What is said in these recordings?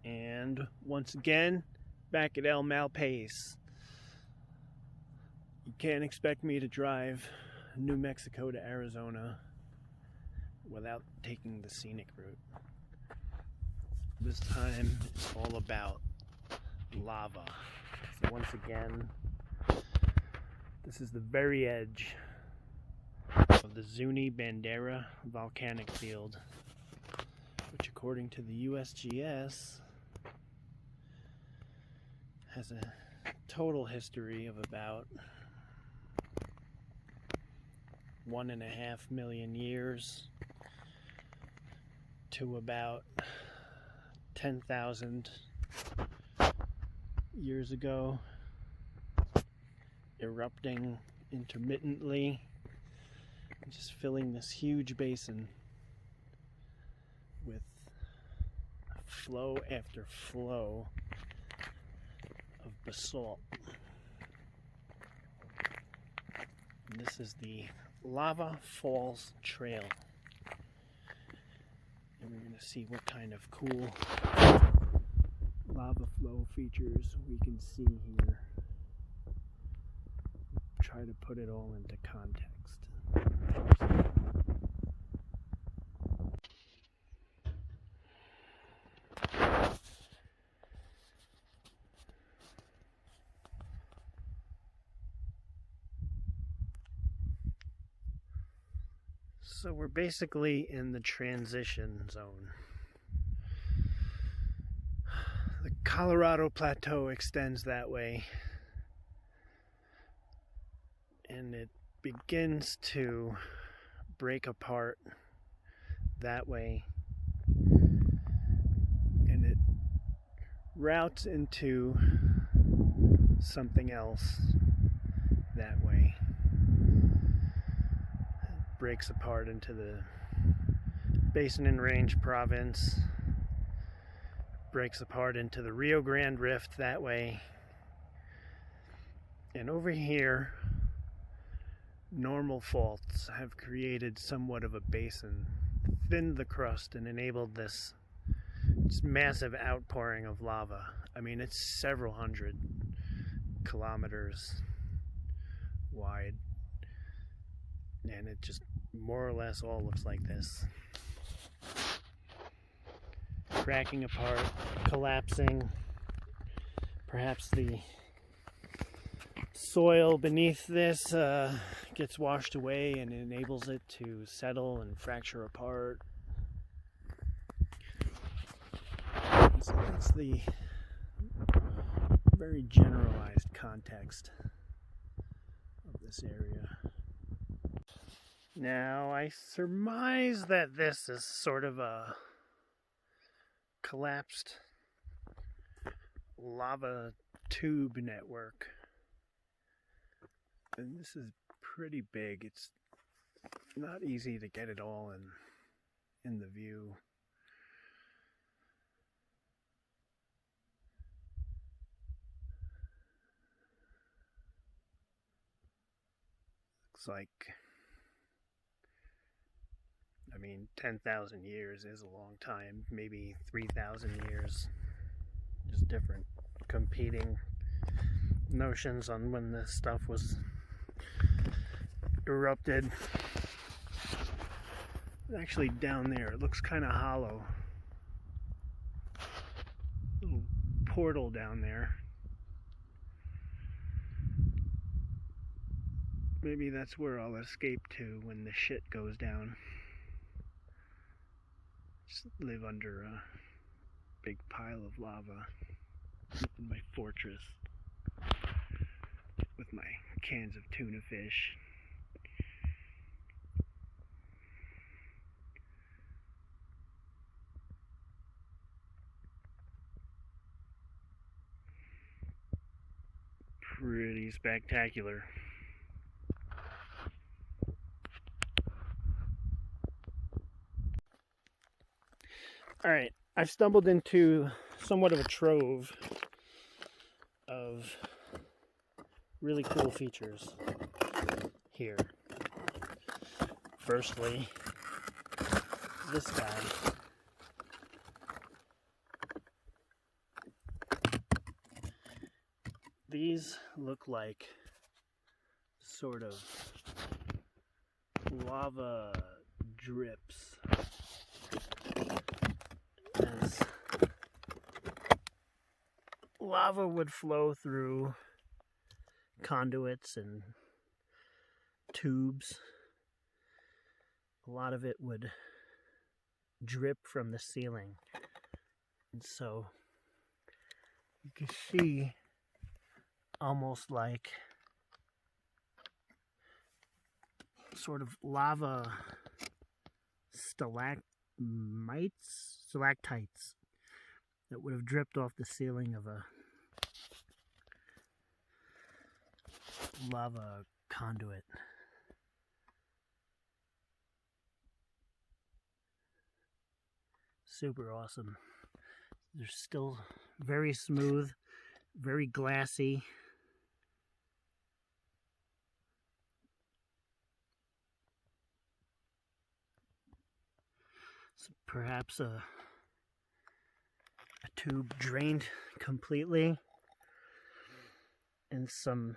And once again, back at El Malpais. You can't expect me to drive New Mexico to Arizona without taking the scenic route. This time it's all about lava. So once again, this is the very edge of the Zuni Bandera volcanic field, which according to the USGS has a total history of about 1.5 million years to about 10,000 years ago, erupting intermittently, and just filling this huge basin with flow after flow of basalt. And this is the Lava Falls Trail. And we're going to see what kind of cool lava flow features we can see here. Try to put it all into context. So we're basically in the transition zone. The Colorado Plateau extends that way, and it begins to break apart that way, and it routes into something else that way. Breaks apart into the Basin and Range province, breaks apart into the Rio Grande Rift that way, and over here normal faults have created somewhat of a basin, thinned the crust, and enabled this massive outpouring of lava. I mean, it's several hundred kilometers wide, and it just more or less all looks like this. Cracking apart, collapsing. Perhaps the soil beneath this gets washed away and enables it to settle and fracture apart. So that's the very generalized context of this area. Now, I surmise that this is sort of a collapsed lava tube network. And this is pretty big. It's not easy to get it all in the view. Looks like, I mean, 10,000 years is a long time, maybe 3,000 years. Just different competing notions on when this stuff was erupted. Actually, down there, it looks kind of hollow. Little portal down there. Maybe that's where I'll escape to when the shit goes down. Just live under a big pile of lava in my fortress with my cans of tuna fish. Pretty spectacular. Alright, I've stumbled into somewhat of a trove of really cool features here. Firstly, this guy. these look like sort of lava drips, as lava would flow through conduits and tubes. A lot of it would drip from the ceiling, and so you can see almost like sort of lava stalactites that would have dripped off the ceiling of a lava conduit. Super awesome. They're still very smooth, very glassy. So perhaps a tube drained completely and some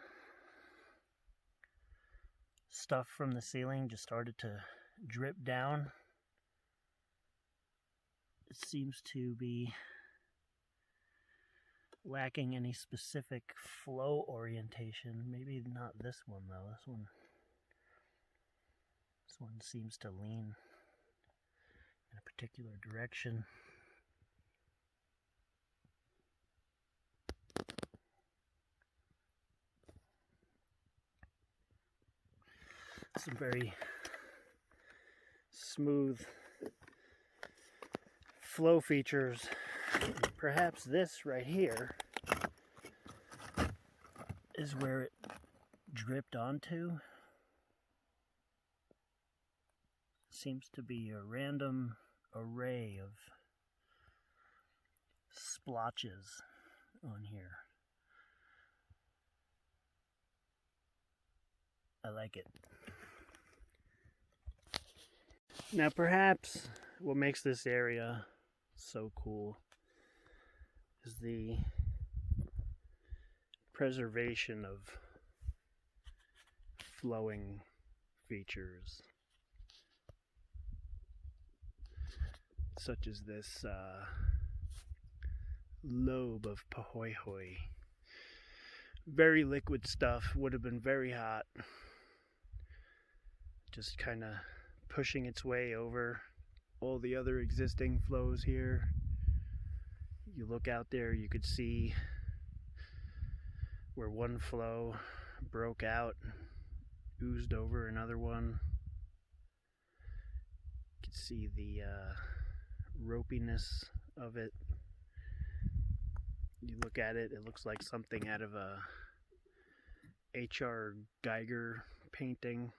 stuff from the ceiling just started to drip down. It seems to be lacking any specific flow orientation. Maybe not this one though. This one seems to lean in a particular direction. Some very smooth flow features. Perhaps this right here is where it dripped onto. Seems to be a random array of splotches on here. I like it. Now perhaps what makes this area so cool is the preservation of flowing features, such as this lobe of pahoehoe. Very liquid stuff, would have been very hot, just kind of pushing its way over all the other existing flows here. You look out there, you could see where one flow broke out, oozed over another one. You could see the ropiness of it. You look at it, it looks like something out of a H.R. Geiger painting.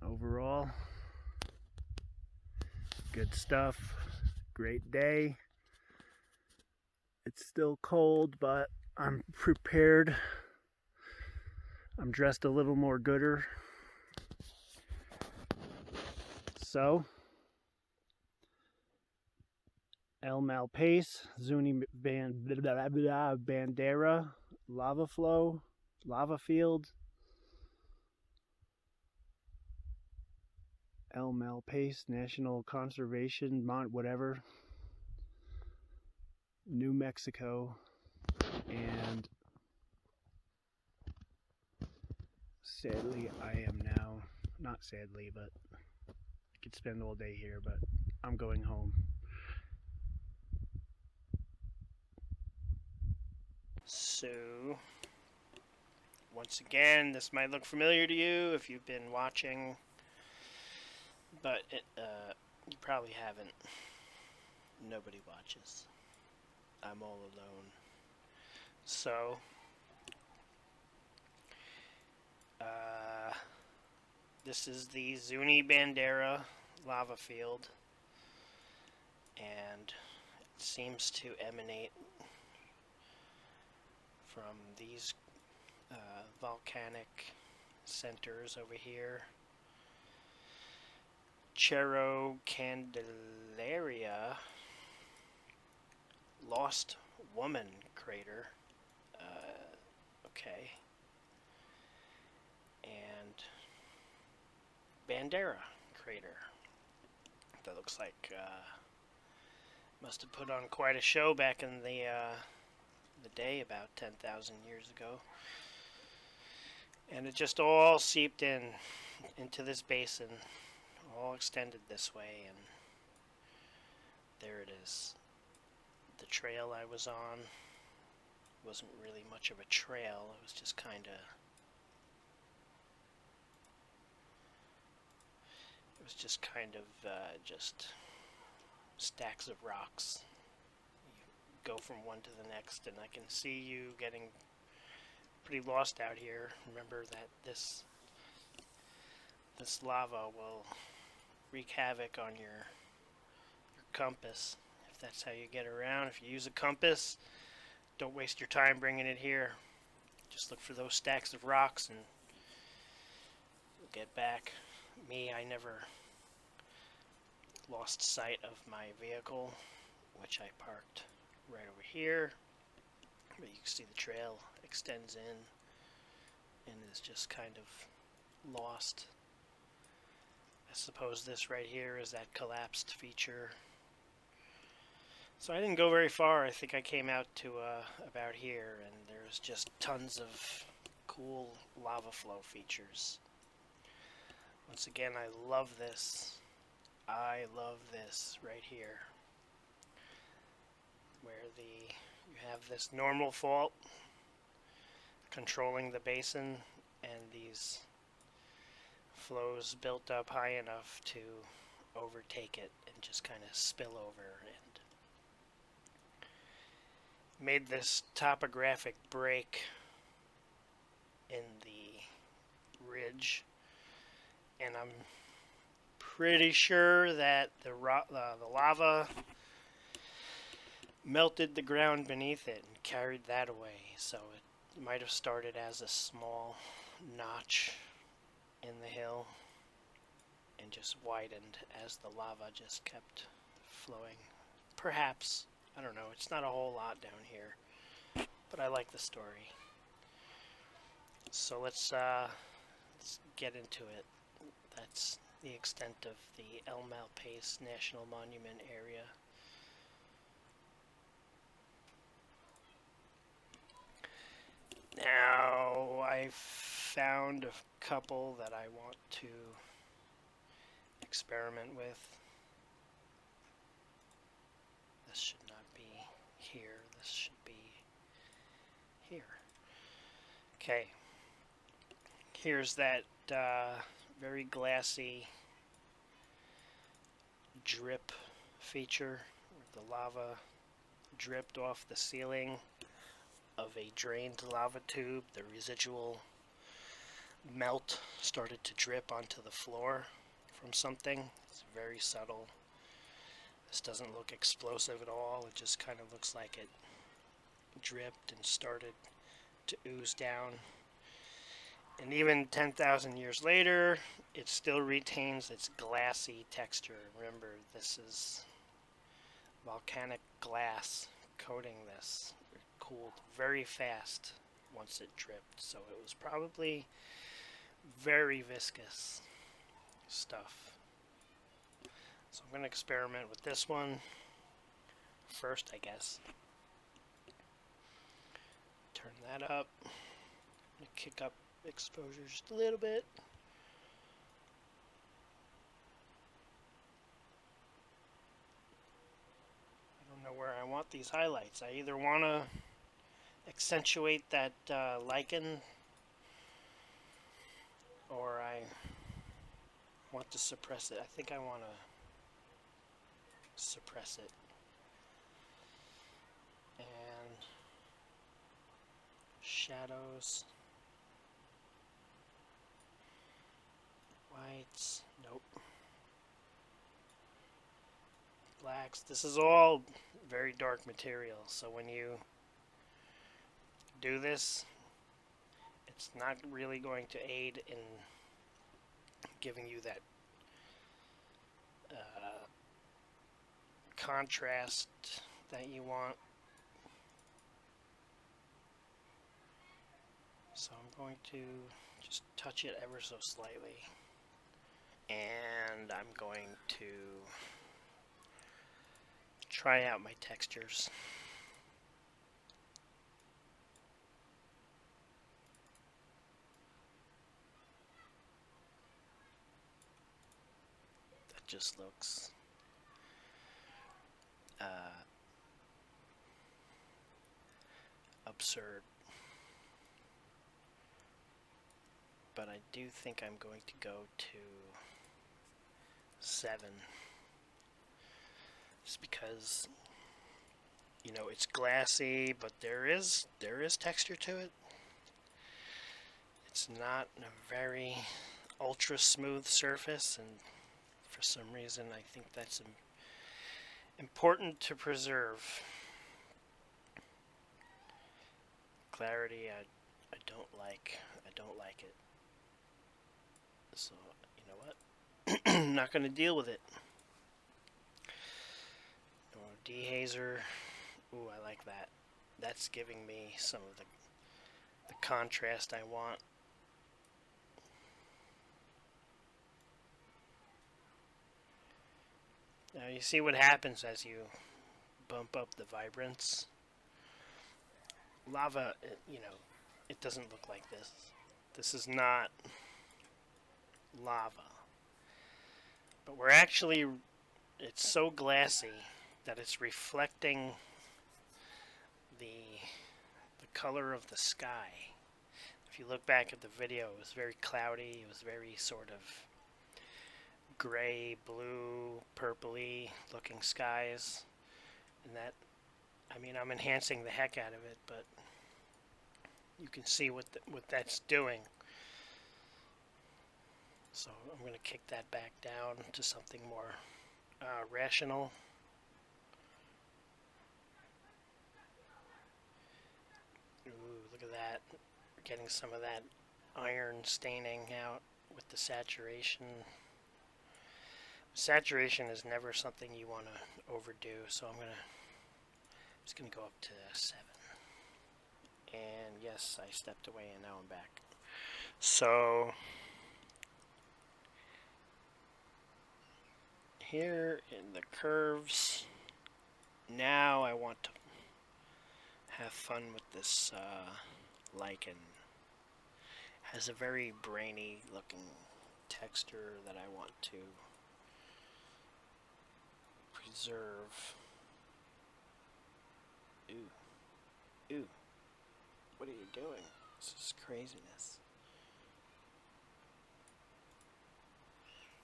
Overall, good stuff. Great day. It's still cold, but I'm prepared. I'm dressed a little more gooder. So, Malpais, Zuni Bandera, lava flow, lava field. Malpais National Conservation Mont whatever, New Mexico, and sadly I am now, not sadly, but I could spend all day here, but I'm going home. So, once again, this might look familiar to you if you've been watching, but you probably haven't. Nobody watches. I'm all alone. So, this is the Zuni Bandera lava field, and it seems to emanate from these volcanic centers over here. Cerro Candelaria Lost Woman crater. Okay. And Bandera crater. That looks like must have put on quite a show back in the day about 10,000 years ago. And it just all seeped into this basin, all extended this way, and there it is. The trail I was on wasn't really much of a trail, it was just kind of just stacks of rocks. You go from one to the next, and I can see you getting pretty lost out here. Remember that this lava will wreak havoc on your compass, if that's how you get around. If you use a compass, don't waste your time bringing it here. Just look for those stacks of rocks and you'll get back. Me, I never lost sight of my vehicle, which I parked right over here. But you can see the trail extends in and is just kind of lost. I suppose this right here is that collapsed feature. So I didn't go very far. I think I came out to about here, and there's just tons of cool lava flow features. Once again, I love this. I love this right here, where you have this normal fault controlling the basin, and these flows built up high enough to overtake it and just kind of spill over and made this topographic break in the ridge. And I'm pretty sure that the lava melted the ground beneath it and carried that away. So it might have started as a small notch in the hill and just widened as the lava just kept flowing. Perhaps. I don't know. It's not a whole lot down here, but I like the story. So let's get into it. That's the extent of the El Malpais National Monument area. Now, I found a couple that I want to experiment with. This should not be here. This should be here. Okay. Here's that very glassy drip feature where the lava dripped off the ceiling of a drained lava tube. The residual melt started to drip onto the floor from something. It's very subtle. This doesn't look explosive at all. It just kind of looks like it dripped and started to ooze down. And even 10,000 years later, it still retains its glassy texture. Remember, this is volcanic glass coating this. It cooled very fast once it dripped, so it was probably very viscous stuff. So I'm going to experiment with this one first, I guess. Turn that up. I'm going to kick up exposure just a little bit. I don't know where I want these highlights. I either want to accentuate that lichen, or I want to suppress it. I think I want to suppress it. And shadows. Whites, nope. Blacks, this is all very dark material, so when you do this, it's not really going to aid in giving you that contrast that you want. So I'm going to just touch it ever so slightly. And I'm going to try out my textures. That just looks absurd. But I do think I'm going to go to 7. Just because, you know, it's glassy, but there is texture to it. It's not a very ultra smooth surface, and for some reason I think that's important to preserve. Clarity, I don't like it. So, you know what? I'm not going to deal with it. Dehazer. Ooh, I like that. That's giving me some of the contrast I want. Now you see what happens as you bump up the vibrance. Lava, you know, it doesn't look like this. This is not lava. But we're actually, it's so glassy that it's reflecting the color of the sky. If you look back at the video, it was very cloudy. It was very sort of gray, blue, purpley looking skies. And that, I mean, I'm enhancing the heck out of it, but you can see what that's doing. So I'm going to kick that back down to something more rational. Ooh, look at that. We're getting some of that iron staining out with the saturation. Saturation is never something you want to overdo, so I'm just going to go up to 7. And yes, I stepped away and now I'm back. So here in the curves, now I want to have fun with this lichen. Has a very brainy looking texture that I want to preserve. Ooh. What are you doing? This is craziness.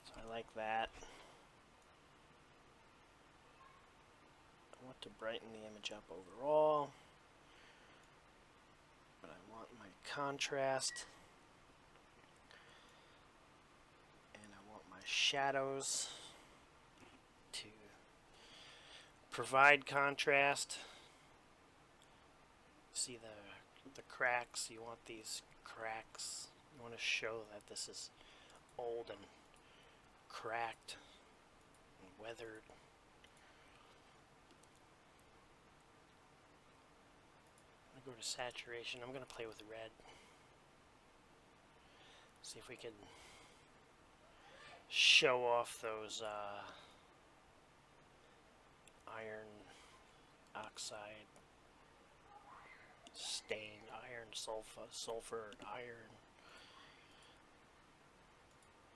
So I like that. I want to brighten the image up overall. But I want my contrast. And I want my shadows to provide contrast. See the cracks. You want these cracks. You want to show that this is old and cracked and weathered. I'm going to go to saturation. I'm going to play with red. See if we can show off those iron oxide stain, iron, sulfur, and iron.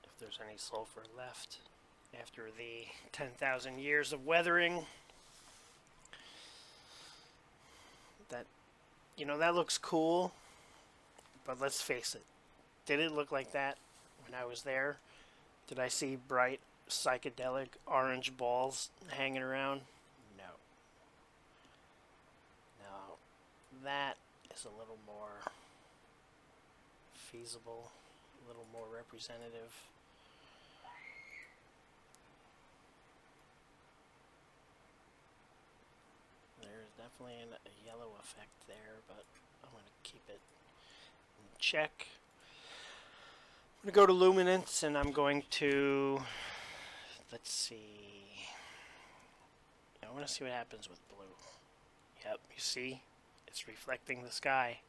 If there's any sulfur left after the 10,000 years of weathering. That, you know, that looks cool, but let's face it. Did it look like that when I was there? Did I see bright, psychedelic orange balls hanging around? No. Now, that is a little more feasible, a little more representative. There's definitely a yellow effect there, but I'm going to keep it in check. I'm going to go to luminance, and I'm going to, let's see, I want to see what happens with blue. Yep, you see, it's reflecting the sky.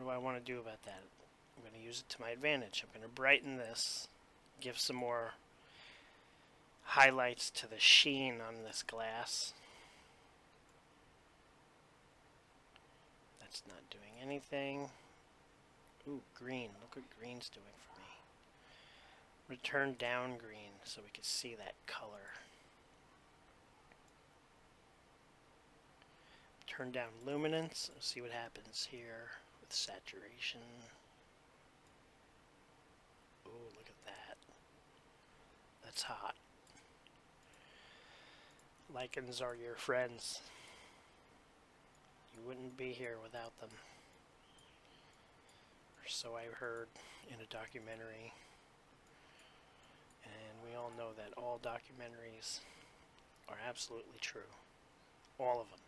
do I want to do about that? I'm going to use it to my advantage. I'm going to brighten this, give some more highlights to the sheen on this glass. That's not doing anything. Ooh, green. Look what green's doing for me. I'm going to turn down green so we can see that color. Turn down luminance. See what happens here with saturation. Ooh, look at that. That's hot. Lichens are your friends. You wouldn't be here without them. Or so I heard in a documentary. And we all know that all documentaries are absolutely true. All of them.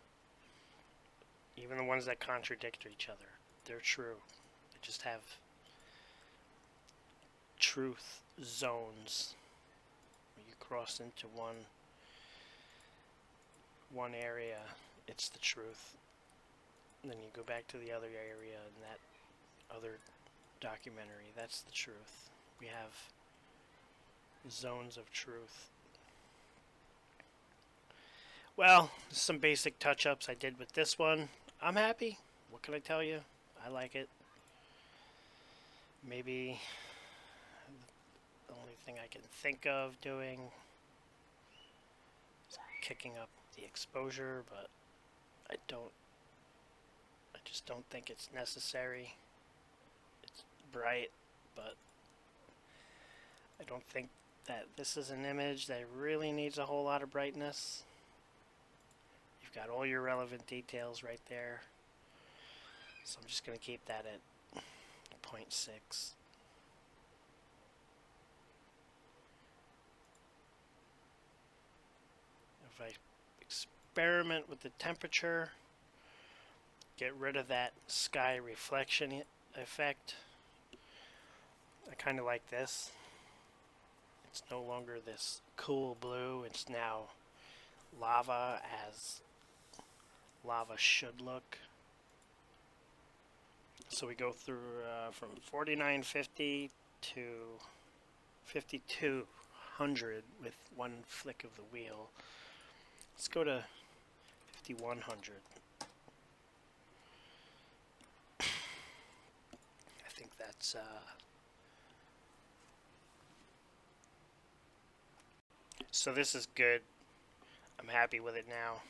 Even the ones that contradict each other. They're true. They just have truth zones. When you cross into one area, it's the truth. And then you go back to the other area, and that other documentary, that's the truth. We have zones of truth. Well, some basic touch-ups I did with this one. I'm happy. What can I tell you? I like it. Maybe the only thing I can think of doing is kicking up the exposure, but I just don't think it's necessary. It's bright, but I don't think that this is an image that really needs a whole lot of brightness. You've got all your relevant details right there. So I'm just going to keep that at 0.6. If I experiment with the temperature, get rid of that sky reflection effect, I kind of like this. It's no longer this cool blue, it's now lava as lava should look. So we go through from 4950 to 5200 with one flick of the wheel. Let's go to 5100. I think that's so this is good. I'm happy with it now.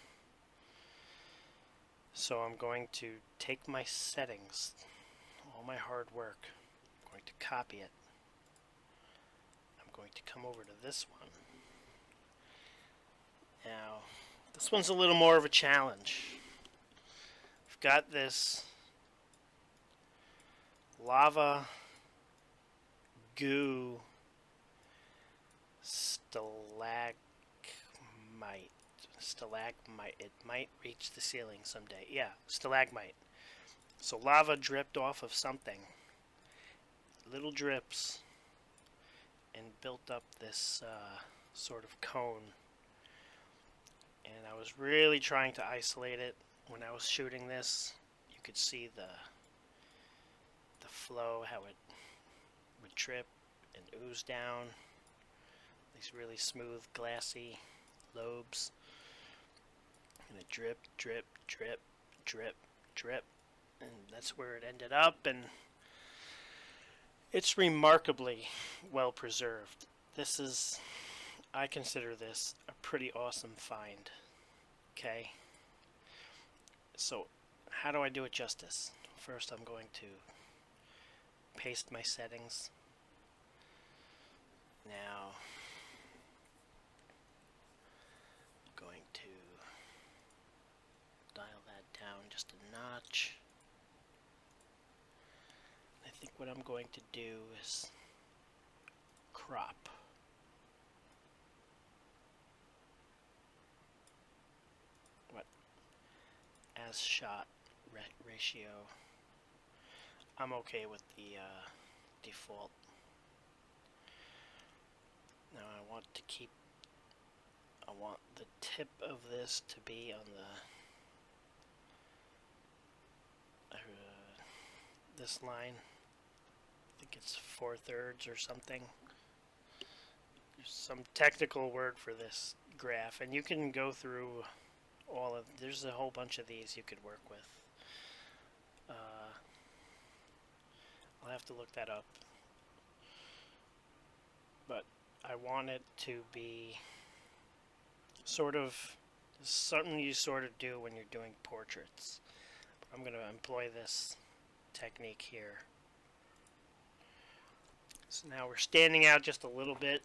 So I'm going to take my settings, all my hard work, I'm going to copy it. I'm going to come over to this one. Now, this one's a little more of a challenge. I've got this lava goo stalagmite. It might reach the ceiling someday. Yeah, stalagmite. So lava dripped off of something, little drips, and built up this sort of cone. And I was really trying to isolate it. When I was shooting this, you could see the flow, how it would drip and ooze down. These really smooth, glassy lobes. And it drip, drip, drip, drip, drip. And that's where it ended up. And it's remarkably well preserved. This is, I consider this a pretty awesome find. Okay? So, how do I do it justice? First, I'm going to paste my settings. Now, I'm going to dial that down just a notch. I think what I'm going to do is crop. What? As shot ratio. I'm okay with the default. Now I want the tip of this to be on this line. I think it's 4/3 or something. There's some technical word for this graph, and you can go through all of. There's a whole bunch of these you could work with. I'll have to look that up. But I want it to be sort of something you sort of do when you're doing portraits. I'm going to employ this technique here. So now we're standing out just a little bit.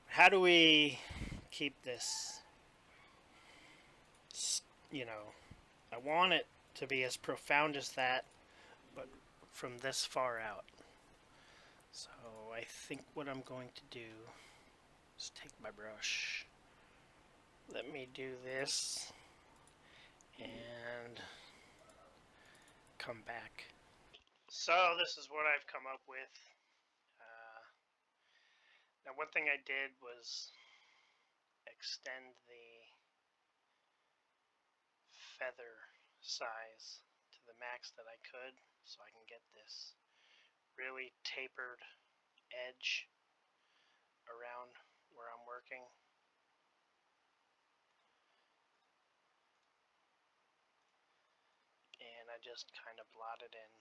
How do we keep this, you know, I want it to be as profound as that, but from this far out. So I think what I'm going to do is take my brush. Let me do this and come back. So this is what I've come up with. Now one thing I did was extend the feather size to the max that I could so I can get this really tapered edge around where I'm working. And I just kind of blotted in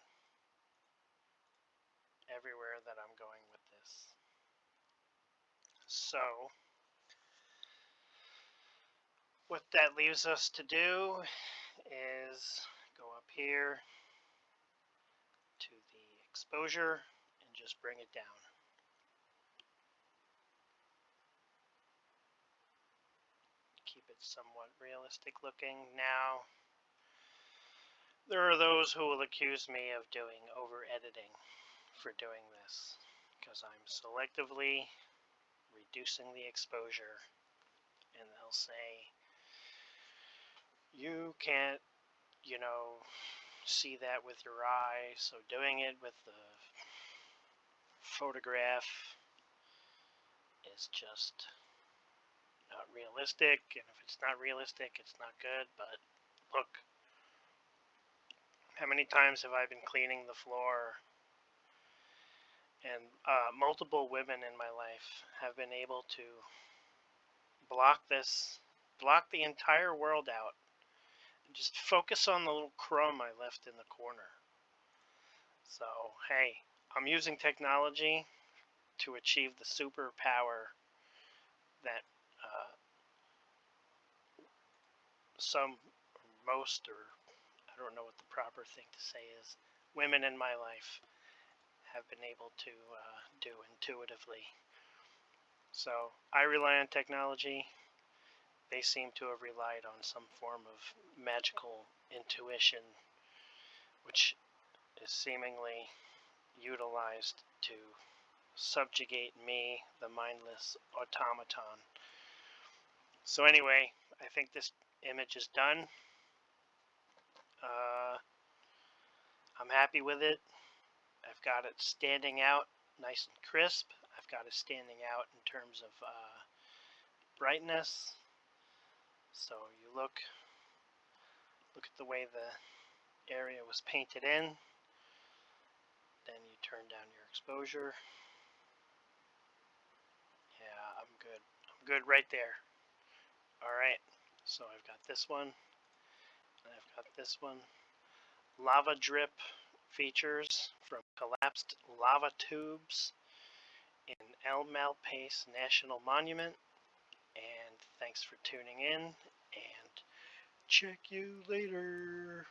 everywhere that I'm going with this. So what that leaves us to do is go up here to the exposure and just bring it down. Keep it somewhat realistic looking. Now, there are those who will accuse me of doing over editing for doing this because I'm selectively reducing the exposure, and they'll say you can't, you know, see that with your eye, so doing it with the photograph is just not realistic, and if it's not realistic, it's not good. But look, how many times have I been cleaning the floor, and multiple women in my life have been able to block the entire world out, and just focus on the little crumb I left in the corner. So, hey, I'm using technology to achieve the superpower that most, or I don't know what the proper thing to say is, women in my life have been able to do intuitively. So I rely on technology. They seem to have relied on some form of magical intuition, which is seemingly utilized to subjugate me, the mindless automaton. So anyway, I think this image is done. I'm happy with it. I've got it standing out nice and crisp. I've got it standing out in terms of brightness. So you look at the way the area was painted in. Then you turn down your exposure. Yeah, I'm good. I'm good right there. Alright, so I've got this one, and I've got this one. Lava drip features from collapsed lava tubes in El Malpais National Monument. And thanks for tuning in, and check you later.